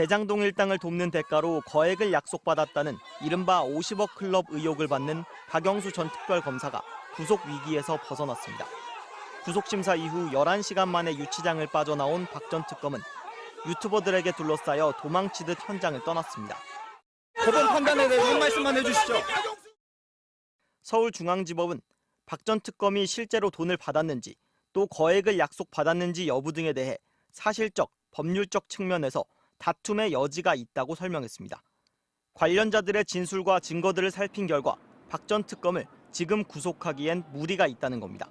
대장동 일당을 돕는 대가로 거액을 약속받았다는 이른바 50억 클럽 의혹을 받는 박영수 전 특별검사가 구속 위기에서 벗어났습니다. 구속심사 이후 11시간 만에 유치장을 빠져나온 박 전 특검은 유튜버들에게 둘러싸여 도망치듯 현장을 떠났습니다. 법원 판단에 대해서 한 말씀만 해주시죠. 서울중앙지법은 박 전 특검이 실제로 돈을 받았는지 또 거액을 약속받았는지 여부 등에 대해 사실적, 법률적 측면에서 다툼의 여지가 있다고 설명했습니다. 관련자들의 진술과 증거들을 살핀 결과 박 전 특검을 지금 구속하기엔 무리가 있다는 겁니다.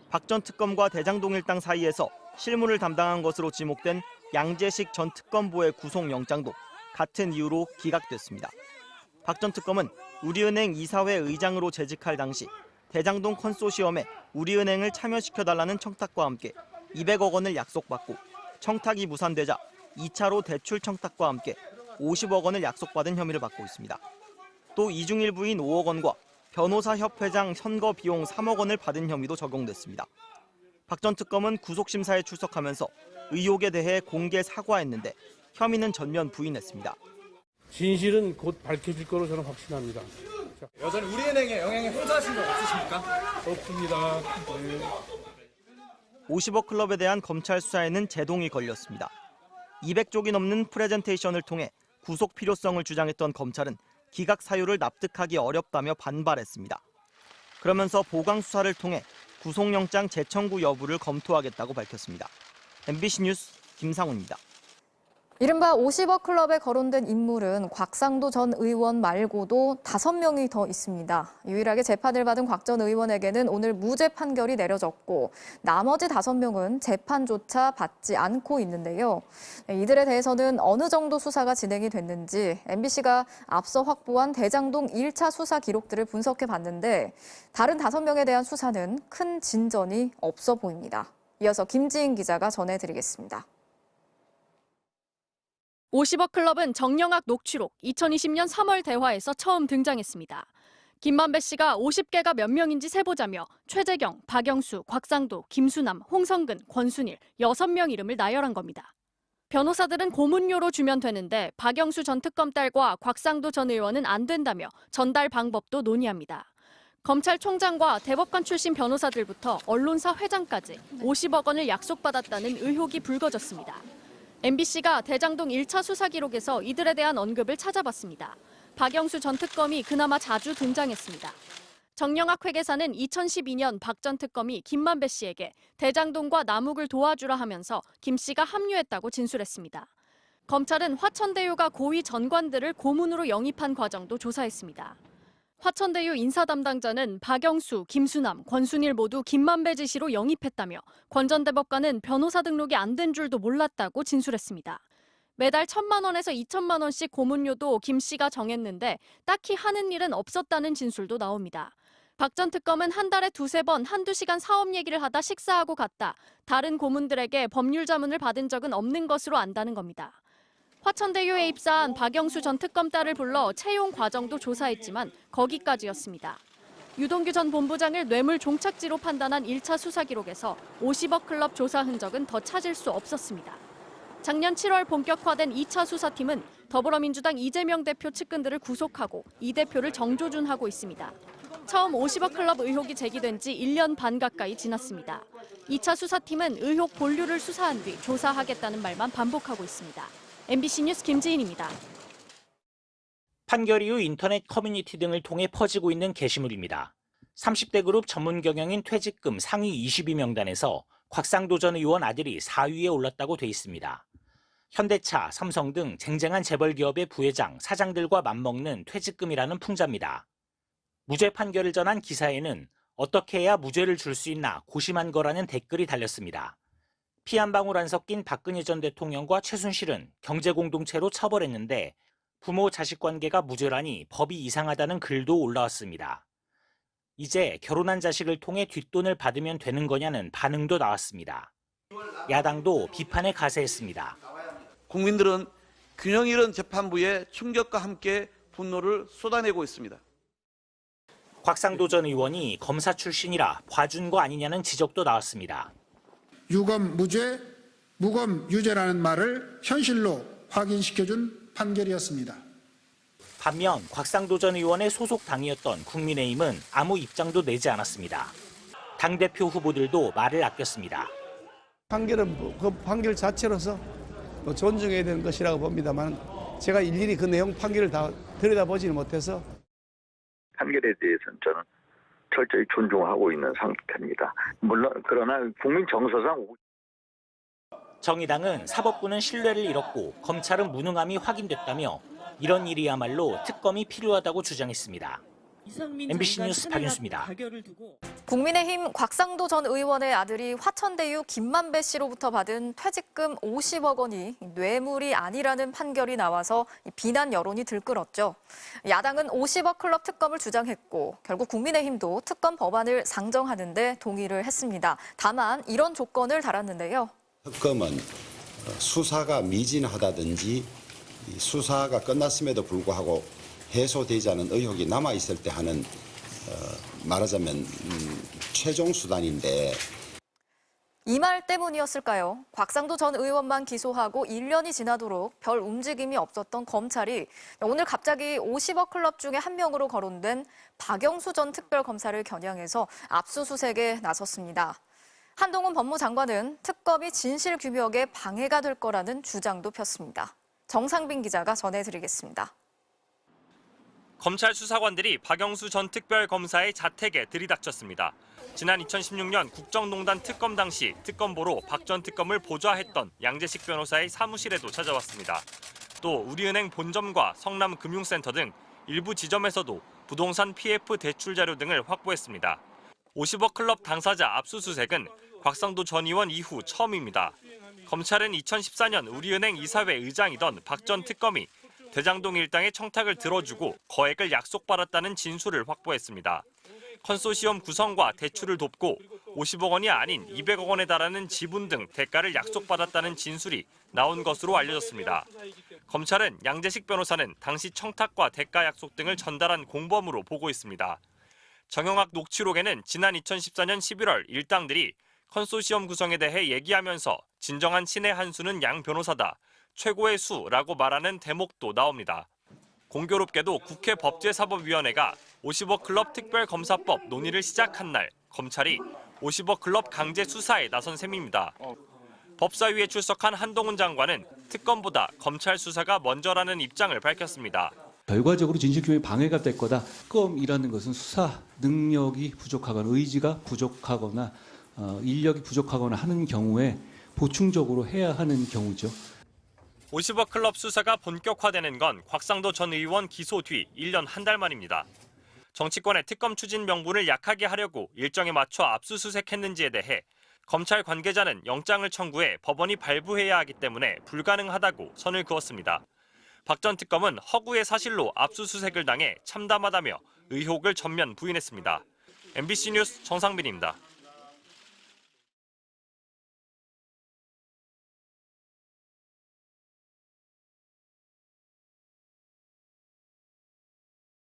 박 전 특검과 대장동 일당 사이에서 실무를 담당한 것으로 지목된 양재식 전 특검보의 구속영장도 같은 이유로 기각됐습니다. 박 전 특검은 우리은행 이사회 의장으로 재직할 당시 대장동 컨소시엄에 우리은행을 참여시켜달라는 청탁과 함께 200억 원을 약속받고 청탁이 무산되자 2차로 대출 청탁과 함께 50억 원을 약속받은 혐의를 받고 있습니다. 또 이중일부인 5억 원과 변호사협회장 선거 비용 3억 원을 받은 혐의도 적용됐습니다. 박 전 특검은 구속심사에 출석하면서 의혹에 대해 공개 사과했는데 혐의는 전면 부인했습니다. 진실은 곧 밝혀질 거로 저는 확신합니다. 여전히 우리은행에 영향에 행사하신 적 없으십니까? 없습니다. 네. 50억 클럽에 대한 검찰 수사에는 제동이 걸렸습니다. 200쪽이 넘는 프레젠테이션을 통해 구속 필요성을 주장했던 검찰은 기각 사유를 납득하기 어렵다며 반발했습니다. 그러면서 보강 수사를 통해 구속영장 재청구 여부를 검토하겠다고 밝혔습니다. MBC 뉴스 김상훈입니다. 이른바 50억 클럽에 거론된 인물은 곽상도 전 의원 말고도 5명이 더 있습니다. 유일하게 재판을 받은 곽 전 의원에게는 오늘 무죄 판결이 내려졌고 나머지 5명은 재판조차 받지 않고 있는데요. 이들에 대해서는 어느 정도 수사가 진행이 됐는지 MBC가 앞서 확보한 대장동 1차 수사 기록들을 분석해 봤는데 다른 5명에 대한 수사는 큰 진전이 없어 보입니다. 이어서 김지인 기자가 전해드리겠습니다. 50억 클럽은 정영학 녹취록 2020년 3월 대화에서 처음 등장했습니다. 김만배 씨가 50개가 몇 명인지 세보자며 최재경, 박영수, 곽상도, 김수남, 홍성근, 권순일 6명 이름을 나열한 겁니다. 변호사들은 고문료로 주면 되는데 박영수 전 특검 딸과 곽상도 전 의원은 안 된다며 전달 방법도 논의합니다. 검찰총장과 대법관 출신 변호사들부터 언론사 회장까지 50억 원을 약속받았다는 의혹이 불거졌습니다. MBC가 대장동 1차 수사 기록에서 이들에 대한 언급을 찾아봤습니다. 박영수 전 특검이 그나마 자주 등장했습니다. 정영학 회계사는 2012년 박 전 특검이 김만배 씨에게 대장동과 남욱을 도와주라 하면서 김 씨가 합류했다고 진술했습니다. 검찰은 화천대유가 고위 전관들을 고문으로 영입한 과정도 조사했습니다. 화천대유 인사 담당자는 박영수, 김수남, 권순일 모두 김만배 지시로 영입했다며 권 전 대법관은 변호사 등록이 안 된 줄도 몰랐다고 진술했습니다. 매달 1,000만 원에서 2,000만 원씩 고문료도 김 씨가 정했는데 딱히 하는 일은 없었다는 진술도 나옵니다. 박 전 특검은 한 달에 2-3번 한두 시간 사업 얘기를 하다 식사하고 갔다. 다른 고문들에게 법률 자문을 받은 적은 없는 것으로 안다는 겁니다. 화천대유에 입사한 박영수 전 특검 딸을 불러 채용 과정도 조사했지만 거기까지였습니다. 유동규 전 본부장을 뇌물 종착지로 판단한 1차 수사 기록에서 50억 클럽 조사 흔적은 더 찾을 수 없었습니다. 작년 7월 본격화된 2차 수사팀은 더불어민주당 이재명 대표 측근들을 구속하고 이 대표를 정조준하고 있습니다. 처음 50억 클럽 의혹이 제기된 지 1년 반 가까이 지났습니다. 2차 수사팀은 의혹 본류를 수사한 뒤 조사하겠다는 말만 반복하고 있습니다. MBC 뉴스 김지인입니다. 판결 이후 인터넷 커뮤니티 등을 통해 퍼지고 있는 게시물입니다. 30대 그룹 전문 경영인 퇴직금 상위 22명단에서 곽상도 전 의원 아들이 4위에 올랐다고 돼 있습니다. 현대차, 삼성 등 쟁쟁한 재벌 기업의 부회장, 사장들과 맞먹는 퇴직금이라는 풍자입니다. 무죄 판결을 전한 기사에는 어떻게 해야 무죄를 줄 수 있나 고심한 거라는 댓글이 달렸습니다. 피 한 방울 안 섞인 박근혜 전 대통령과 최순실은 경제공동체로 처벌했는데 부모 자식 관계가 무죄라니 법이 이상하다는 글도 올라왔습니다. 이제 결혼한 자식을 통해 뒷돈을 받으면 되는 거냐는 반응도 나왔습니다. 야당도 비판에 가세했습니다. 국민들은 균형 잃은 재판부의 충격과 함께 분노를 쏟아내고 있습니다. 곽상도 전 의원이 검사 출신이라 봐준 거 아니냐는 지적도 나왔습니다. 유검 무죄, 무검 유죄라는 말을 현실로 확인시켜준 판결이었습니다. 반면 곽상도 전 의원의 소속 당이었던 국민의힘은 아무 입장도 내지 않았습니다. 당대표 후보들도 말을 아꼈습니다. 판결은 그 판결 자체로서 존중해야 되는 것이라고 봅니다만 제가 일일이 그 내용 판결을 다 들여다보지는 못해서 판결에 대해서는 저는 철저히 존중하고 있는 상태입니다. 물론 그러나 국민 정서상 정의당은 사법부는 신뢰를 잃었고 검찰은 무능함이 확인됐다며 이런 일이야말로 특검이 필요하다고 주장했습니다. MBC 뉴스 박윤수입니다. 국민의힘 곽상도 전 의원의 아들이 화천대유 김만배 씨로부터 받은 퇴직금 50억 원이 뇌물이 아니라는 판결이 나와서 비난 여론이 들끓었죠. 야당은 50억 클럽 특검을 주장했고 결국 국민의힘도 특검 법안을 상정하는 데 동의를 했습니다. 다만 이런 조건을 달았는데요. 특검은 수사가 미진하다든지 수사가 끝났음에도 불구하고 해소되지 않은 의혹이 남아있을 때 하는 말하자면 최종 수단인데 이 말 때문이었을까요? 곽상도 전 의원만 기소하고 1년이 지나도록 별 움직임이 없었던 검찰이 오늘 갑자기 50억 클럽 중에 한 명으로 거론된 박영수 전 특별검사를 겨냥해서 압수수색에 나섰습니다. 한동훈 법무장관은 특검이 진실규명에 방해가 될 거라는 주장도 폈습니다. 정상빈 기자가 전해드리겠습니다. 검찰 수사관들이 박영수 전 특별검사의 자택에 들이닥쳤습니다. 지난 2016년 국정농단 특검 당시 특검보로 박 전 특검을 보좌했던 양재식 변호사의 사무실에도 찾아왔습니다. 또 우리은행 본점과 성남금융센터 등 일부 지점에서도 부동산 PF 대출 자료 등을 확보했습니다. 50억 클럽 당사자 압수수색은 곽상도 전 의원 이후 처음입니다. 검찰은 2014년 우리은행 이사회 의장이던 박 전 특검이 대장동 일당의 청탁을 들어주고 거액을 약속받았다는 진술을 확보했습니다. 컨소시엄 구성과 대출을 돕고 50억 원이 아닌 200억 원에 달하는 지분 등 대가를 약속받았다는 진술이 나온 것으로 알려졌습니다. 검찰은 양재식 변호사는 당시 청탁과 대가 약속 등을 전달한 공범으로 보고 있습니다. 정영학 녹취록에는 지난 2014년 11월 일당들이 컨소시엄 구성에 대해 얘기하면서 진정한 친의 한 수는 양 변호사다. 최고의 수라고 말하는 대목도 나옵니다. 공교롭게도 국회 법제사법위원회가 50억 클럽 특별검사법 논의를 시작한 날 검찰이 50억 클럽 강제 수사에 나선 셈입니다. 법사위에 출석한 한동훈 장관은 특검보다 검찰 수사가 먼저라는 입장을 밝혔습니다. 결과적으로 진실규명에 방해가 될 거다. 특검이라는 것은 수사 능력이 부족하거나 의지가 부족하거나 인력이 부족하거나 하는 경우에 보충적으로 해야 하는 경우죠. 50억 클럽 수사가 본격화되는 건 곽상도 전 의원 기소 뒤 1년 한 달 만입니다. 정치권의 특검 추진 명분을 약하게 하려고 일정에 맞춰 압수수색했는지에 대해 검찰 관계자는 영장을 청구해 법원이 발부해야 하기 때문에 불가능하다고 선을 그었습니다. 박 전 특검은 허구의 사실로 압수수색을 당해 참담하다며 의혹을 전면 부인했습니다. MBC 뉴스 정상빈입니다.